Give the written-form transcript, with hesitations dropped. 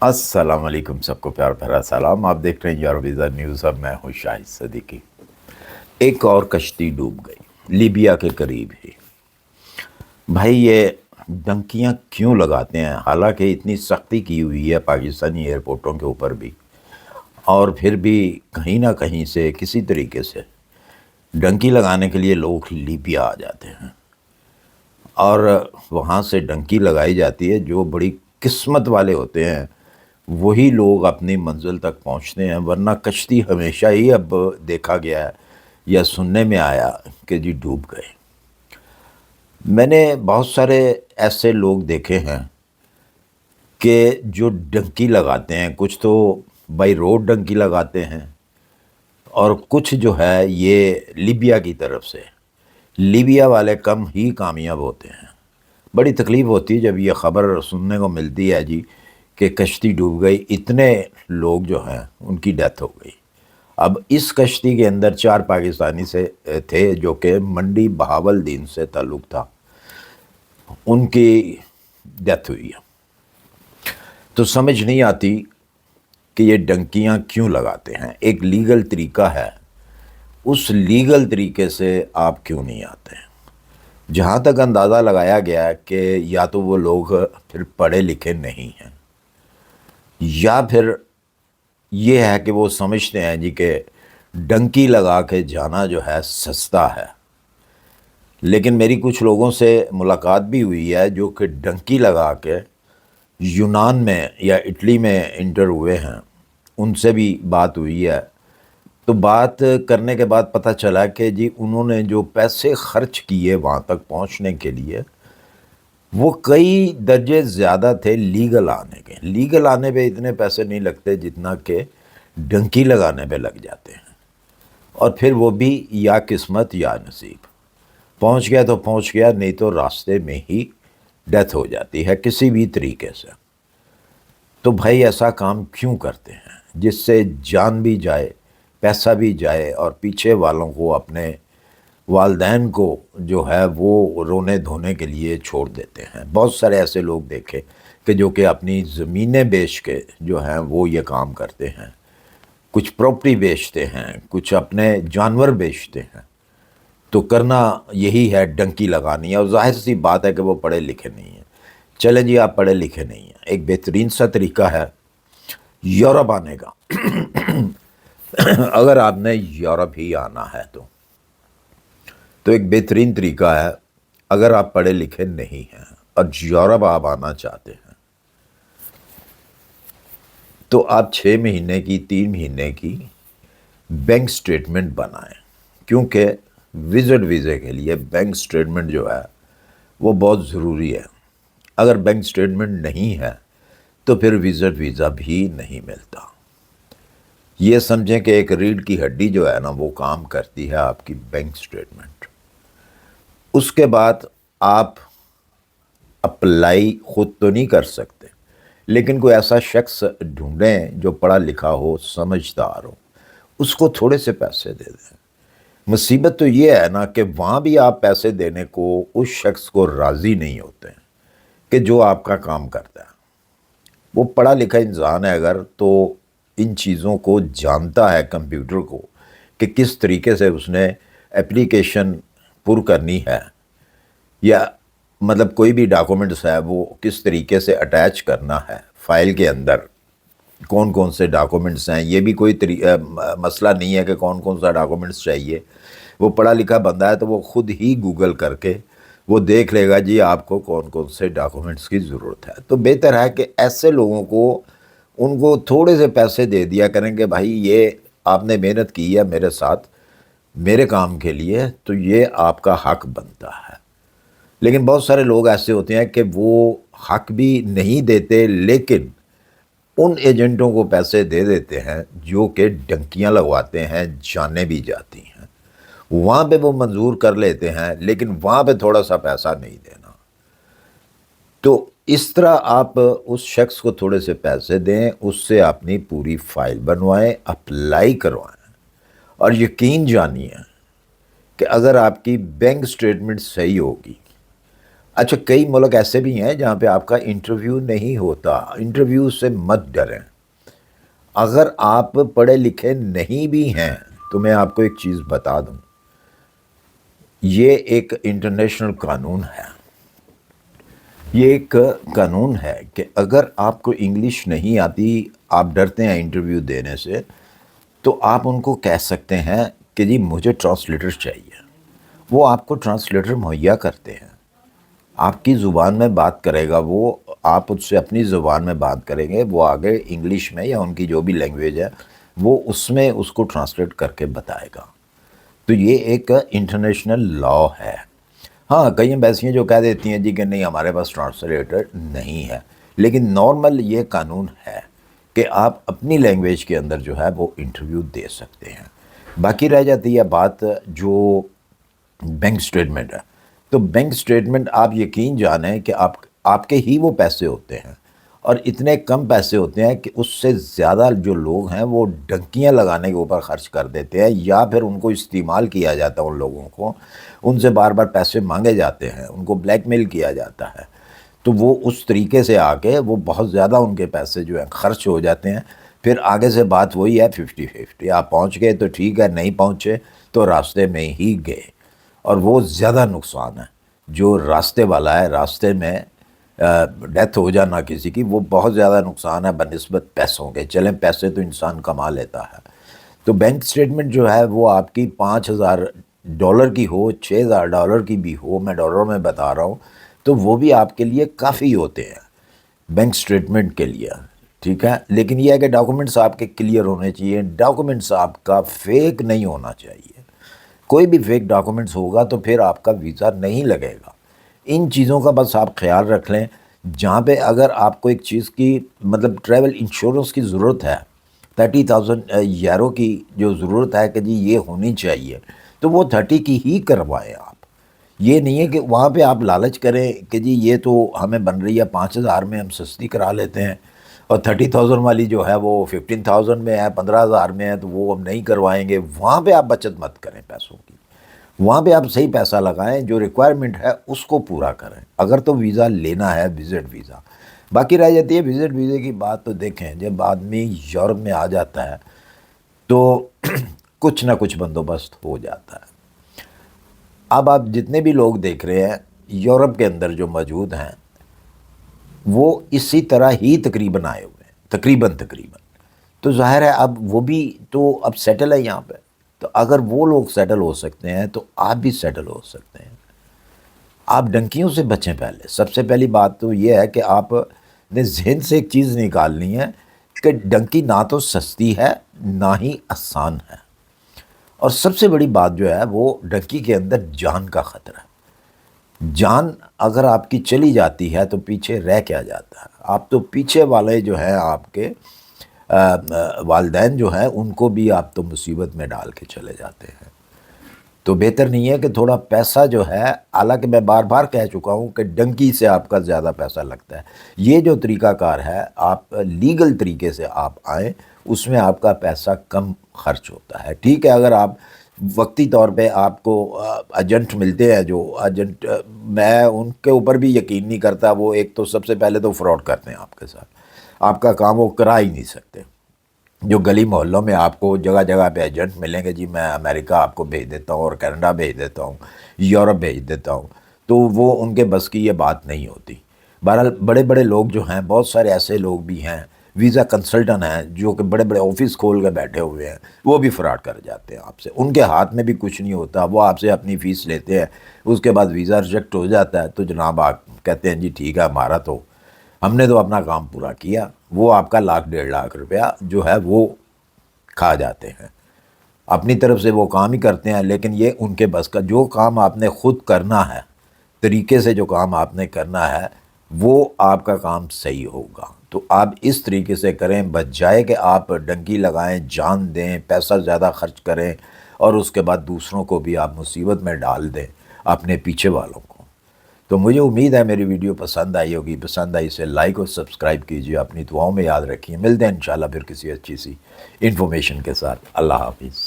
السلام علیکم، سب کو پیار بھرا سلام۔ آپ دیکھ رہے ہیں یورویزا نیوز، اب میں ہوں شاہد صدیقی۔ ایک اور کشتی ڈوب گئی لیبیا کے قریب ہی۔ بھائی یہ ڈنکیاں کیوں لگاتے ہیں؟ حالانکہ اتنی سختی کی ہوئی ہے پاکستانی ایئرپورٹوں کے اوپر بھی، اور پھر بھی کہیں نہ کہیں سے کسی طریقے سے ڈنکی لگانے کے لیے لوگ لیبیا آ جاتے ہیں، اور وہاں سے ڈنکی لگائی جاتی ہے۔ جو بڑی قسمت والے ہوتے ہیں وہی لوگ اپنی منزل تک پہنچتے ہیں، ورنہ کشتی ہمیشہ ہی اب دیکھا گیا ہے یا سننے میں آیا کہ جی ڈوب گئے۔ میں نے بہت سارے ایسے لوگ دیکھے ہیں کہ جو ڈنکی لگاتے ہیں، کچھ تو بائی روڈ ڈنکی لگاتے ہیں، اور کچھ جو ہے یہ لیبیا کی طرف سے۔ لیبیا والے کم ہی کامیاب ہوتے ہیں۔ بڑی تکلیف ہوتی ہے جب یہ خبر سننے کو ملتی ہے جی کہ کشتی ڈوب گئی، اتنے لوگ جو ہیں ان کی ڈیتھ ہو گئی۔ اب اس کشتی کے اندر 4 پاکستانی سے تھے جو کہ منڈی بہاولدین سے تعلق تھا، ان کی ڈیتھ ہوئی ہے۔ تو سمجھ نہیں آتی کہ یہ ڈنکیاں کیوں لگاتے ہیں۔ ایک لیگل طریقہ ہے، اس لیگل طریقے سے آپ کیوں نہیں آتے ہیں؟ جہاں تک اندازہ لگایا گیا ہے کہ یا تو وہ لوگ پھر پڑھے لکھے نہیں ہیں، یا پھر یہ ہے کہ وہ سمجھتے ہیں جی کہ ڈنکی لگا کے جانا جو ہے سستا ہے۔ لیکن میری کچھ لوگوں سے ملاقات بھی ہوئی ہے جو کہ ڈنکی لگا کے یونان میں یا اٹلی میں انٹر ہوئے ہیں، ان سے بھی بات ہوئی ہے۔ تو بات کرنے کے بعد پتہ چلا کہ جی انہوں نے جو پیسے خرچ کیے وہاں تک پہنچنے کے لیے، وہ کئی درجے زیادہ تھے لیگل آنے کے۔ لیگل آنے پہ اتنے پیسے نہیں لگتے جتنا کہ ڈنکی لگانے پہ لگ جاتے ہیں، اور پھر وہ بھی یا قسمت یا نصیب۔ پہنچ گیا تو پہنچ گیا، نہیں تو راستے میں ہی ڈیتھ ہو جاتی ہے کسی بھی طریقے سے۔ تو بھائی ایسا کام کیوں کرتے ہیں جس سے جان بھی جائے، پیسہ بھی جائے، اور پیچھے والوں کو، اپنے والدین کو جو ہے وہ رونے دھونے کے لیے چھوڑ دیتے ہیں۔ بہت سارے ایسے لوگ دیکھے کہ جو کہ اپنی زمینیں بیچ کے جو ہیں وہ یہ کام کرتے ہیں، کچھ پراپرٹی بیچتے ہیں، کچھ اپنے جانور بیچتے ہیں۔ تو کرنا یہی ہے، ڈنکی لگانی ہے، اور ظاہر سی بات ہے کہ وہ پڑھے لکھے نہیں ہیں۔ چلیں جی آپ پڑھے لکھے نہیں ہیں، ایک بہترین سا طریقہ ہے یورپ آنے کا۔ اگر آپ نے یورپ ہی آنا ہے تو ایک بہترین طریقہ ہے، اگر آپ پڑھے لکھے نہیں ہیں اور یورپ آپ آنا چاہتے ہیں تو آپ 6 مہینے کی، 3 مہینے کی بینک سٹیٹمنٹ بنائیں، کیونکہ وزٹ ویزے کے لیے بینک سٹیٹمنٹ جو ہے وہ بہت ضروری ہے۔ اگر بینک سٹیٹمنٹ نہیں ہے تو پھر وزٹ ویزا بھی نہیں ملتا۔ یہ سمجھیں کہ ایک ریڑھ کی ہڈی جو ہے نا وہ کام کرتی ہے آپ کی بینک سٹیٹمنٹ۔ اس کے بعد آپ اپلائی خود تو نہیں کر سکتے، لیکن کوئی ایسا شخص ڈھونڈیں جو پڑھا لکھا ہو، سمجھدار ہو، اس کو تھوڑے سے پیسے دے دیں۔ مصیبت تو یہ ہے نا کہ وہاں بھی آپ پیسے دینے کو اس شخص کو راضی نہیں ہوتے ہیں کہ جو آپ کا کام کرتا ہے۔ وہ پڑھا لکھا انسان ہے اگر، تو ان چیزوں کو جانتا ہے، کمپیوٹر کو، کہ کس طریقے سے اس نے اپلیکیشن پر کرنی ہے، یا مطلب کوئی بھی ڈاکومنٹس ہے وہ کس طریقے سے اٹیچ کرنا ہے فائل کے اندر، کون کون سے ڈاکومنٹس ہیں۔ یہ بھی کوئی مسئلہ نہیں ہے کہ کون کون سا ڈاکومنٹس چاہیے۔ وہ پڑھا لکھا بندہ ہے تو وہ خود ہی گوگل کر کے وہ دیکھ لے گا جی آپ کو کون کون سے ڈاکومنٹس کی ضرورت ہے۔ تو بہتر ہے کہ ایسے لوگوں کو، ان کو تھوڑے سے پیسے دے دیا کریں کہ بھائی یہ آپ نے محنت کی ہے میرے ساتھ، میرے کام کے لیے، تو یہ آپ کا حق بنتا ہے۔ لیکن بہت سارے لوگ ایسے ہوتے ہیں کہ وہ حق بھی نہیں دیتے، لیکن ان ایجنٹوں کو پیسے دے دیتے ہیں جو کہ ڈنکیاں لگواتے ہیں، جانیں بھی جاتی ہیں۔ وہاں پہ وہ منظور کر لیتے ہیں، لیکن وہاں پہ تھوڑا سا پیسہ نہیں دینا۔ تو اس طرح آپ اس شخص کو تھوڑے سے پیسے دیں، اس سے اپنی پوری فائل بنوائیں، اپلائی کروائیں، اور یقین جانیے کہ اگر آپ کی بینک سٹیٹمنٹ صحیح ہوگی اچھا کئی ملک ایسے بھی ہیں جہاں پہ آپ کا انٹرویو نہیں ہوتا، انٹرویو سے مت ڈریں۔ اگر آپ پڑھے لکھے نہیں بھی ہیں تو میں آپ کو ایک چیز بتا دوں، یہ ایک انٹرنیشنل قانون ہے، یہ ایک قانون ہے کہ اگر آپ کو انگلش نہیں آتی، آپ ڈرتے ہیں انٹرویو دینے سے، تو آپ ان کو کہہ سکتے ہیں کہ جی مجھے ٹرانسلیٹر چاہیے، وہ آپ کو ٹرانسلیٹر مہیا کرتے ہیں، آپ کی زبان میں بات کرے گا وہ، آپ اس سے اپنی زبان میں بات کریں گے، وہ آگے انگلش میں یا ان کی جو بھی لینگویج ہے وہ اس میں اس کو ٹرانسلیٹ کر کے بتائے گا۔ تو یہ ایک انٹرنیشنل لا ہے۔ ہاں کئی ایمبیسیاں جو کہہ دیتی ہیں جی کہ نہیں ہمارے پاس ٹرانسلیٹر نہیں ہے، لیکن نارمل یہ قانون ہے کہ آپ اپنی لینگویج کے اندر جو ہے وہ انٹرویو دے سکتے ہیں۔ باقی رہ جاتی ہے بات جو بینک سٹیٹمنٹ ہے، تو بینک سٹیٹمنٹ آپ یقین جانیں کہ آپ کے ہی وہ پیسے ہوتے ہیں، اور اتنے کم پیسے ہوتے ہیں کہ اس سے زیادہ جو لوگ ہیں وہ ڈنکیاں لگانے کے اوپر خرچ کر دیتے ہیں، یا پھر ان کو استعمال کیا جاتا ہے، ان لوگوں کو ان سے بار بار پیسے مانگے جاتے ہیں، ان کو بلیک میل کیا جاتا ہے، تو وہ اس طریقے سے آ کے وہ بہت زیادہ ان کے پیسے جو ہیں خرچ ہو جاتے ہیں۔ پھر آگے سے بات وہی ہے 50-50، آپ پہنچ گئے تو ٹھیک ہے، نہیں پہنچے تو راستے میں ہی گئے، اور وہ زیادہ نقصان ہے جو راستے والا ہے، راستے میں ڈیتھ ہو جانا کسی کی، وہ بہت زیادہ نقصان ہے بنسبت پیسوں کے۔ چلیں پیسے تو انسان کما لیتا ہے، تو بینک سٹیٹمنٹ جو ہے وہ آپ کی $5,000 کی ہو، $6,000 کی بھی ہو، میں ڈالروں میں بتا رہا ہوں، تو وہ بھی آپ کے لیے کافی ہوتے ہیں بینک سٹیٹمنٹ کے لیے، ٹھیک ہے۔ لیکن یہ ہے کہ ڈاکومنٹس آپ کے کلیئر ہونے چاہیے، ڈاکومنٹس آپ کا فیک نہیں ہونا چاہیے۔ کوئی بھی فیک ڈاکومنٹس ہوگا تو پھر آپ کا ویزا نہیں لگے گا۔ ان چیزوں کا بس آپ خیال رکھ لیں۔ جہاں پہ اگر آپ کو ایک چیز کی مطلب ٹریول انشورنس کی ضرورت ہے، €30,000 کی جو ضرورت ہے کہ جی یہ ہونی چاہیے، تو وہ 30 کی ہی کروائیں آپ۔ یہ نہیں ہے کہ وہاں پہ آپ لالچ کریں کہ جی یہ تو ہمیں بن رہی ہے 5,000 میں، ہم سستی کرا لیتے ہیں، اور 30,000 والی جو ہے وہ 15,000 میں ہے، 15,000 میں ہے، تو وہ ہم نہیں کروائیں گے۔ وہاں پہ آپ بچت مت کریں پیسوں کی، وہاں پہ آپ صحیح پیسہ لگائیں، جو ریکوائرمنٹ ہے اس کو پورا کریں اگر تو ویزا لینا ہے، وزٹ ویزا۔ باقی رہ جاتی ہے وزٹ ویزے کی بات، تو دیکھیں جب آدمی یورپ میں آ جاتا ہے تو کچھ نہ کچھ بندوبست ہو جاتا ہے۔ اب آپ جتنے بھی لوگ دیکھ رہے ہیں یورپ کے اندر جو موجود ہیں وہ اسی طرح ہی تقریباً آئے ہوئے ہیں، تقریباً تو ظاہر ہے اب وہ بھی تو اب سیٹل ہے یہاں پہ، تو اگر وہ لوگ سیٹل ہو سکتے ہیں تو آپ بھی سیٹل ہو سکتے ہیں۔ آپ ڈنکیوں سے بچیں۔ پہلے سب سے پہلی بات تو یہ ہے کہ آپ نے ذہن سے ایک چیز نکالنی ہے کہ ڈنکی نہ تو سستی ہے نہ ہی آسان ہے، اور سب سے بڑی بات جو ہے وہ ڈنکی کے اندر جان کا خطرہ ہے۔ جان اگر آپ کی چلی جاتی ہے تو پیچھے رہ کیا جاتا ہے؟ آپ تو پیچھے والے جو ہیں آپ کے والدین جو ہیں ان کو بھی آپ تو مصیبت میں ڈال کے چلے جاتے ہیں۔ تو بہتر نہیں ہے کہ تھوڑا پیسہ جو ہے، حالانکہ میں بار بار کہہ چکا ہوں کہ ڈنکی سے آپ کا زیادہ پیسہ لگتا ہے۔ یہ جو طریقہ کار ہے، آپ لیگل طریقے سے آپ آئیں، اس میں آپ کا پیسہ کم خرچ ہوتا ہے۔ ٹھیک ہے اگر آپ وقتی طور پہ آپ کو ایجنٹ ملتے ہیں، جو ایجنٹ میں ان کے اوپر بھی یقین نہیں کرتا، وہ ایک تو سب سے پہلے تو فراڈ کرتے ہیں آپ کے ساتھ، آپ کا کام وہ کرا ہی نہیں سکتے۔ جو گلی محلوں میں آپ کو جگہ جگہ پہ ایجنٹ ملیں گے، جی میں امریکہ آپ کو بھیج دیتا ہوں اور کینیڈا بھیج دیتا ہوں، یورپ بھیج دیتا ہوں، تو وہ ان کے بس کی یہ بات نہیں ہوتی۔ بہرحال بڑے بڑے لوگ جو ہیں، بہت سارے ایسے لوگ بھی ہیں ویزا کنسلٹن ہیں جو کہ بڑے بڑے آفس کھول کے بیٹھے ہوئے ہیں، وہ بھی فراڈ کر جاتے ہیں آپ سے۔ ان کے ہاتھ میں بھی کچھ نہیں ہوتا، وہ آپ سے اپنی فیس لیتے ہیں، اس کے بعد ویزا ریجیکٹ ہو جاتا ہے تو جناب آپ کہتے ہیں جی ٹھیک ہے ہمارا تو ہم نے تو اپنا کام پورا کیا، وہ آپ کا 1,00,000 1,50,000 روپیہ جو ہے وہ کھا جاتے ہیں۔ اپنی طرف سے وہ کام ہی کرتے ہیں، لیکن یہ ان کے بس کا جو کام آپ نے خود کرنا ہے، طریقے سے جو کام آپ نے کرنا ہے، وہ آپ کا کام صحیح ہوگا۔ تو آپ اس طریقے سے کریں، بجائے کہ آپ ڈنکی لگائیں، جان دیں، پیسہ زیادہ خرچ کریں، اور اس کے بعد دوسروں کو بھی آپ مصیبت میں ڈال دیں، اپنے پیچھے والوں کو۔ تو مجھے امید ہے میری ویڈیو پسند آئی ہوگی، پسند آئی اسے لائک اور سبسکرائب کیجیے، اپنی دعاؤں میں یاد رکھیے۔ ملتے ہیں انشاءاللہ پھر کسی اچھی سی انفارمیشن کے ساتھ۔ اللہ حافظ۔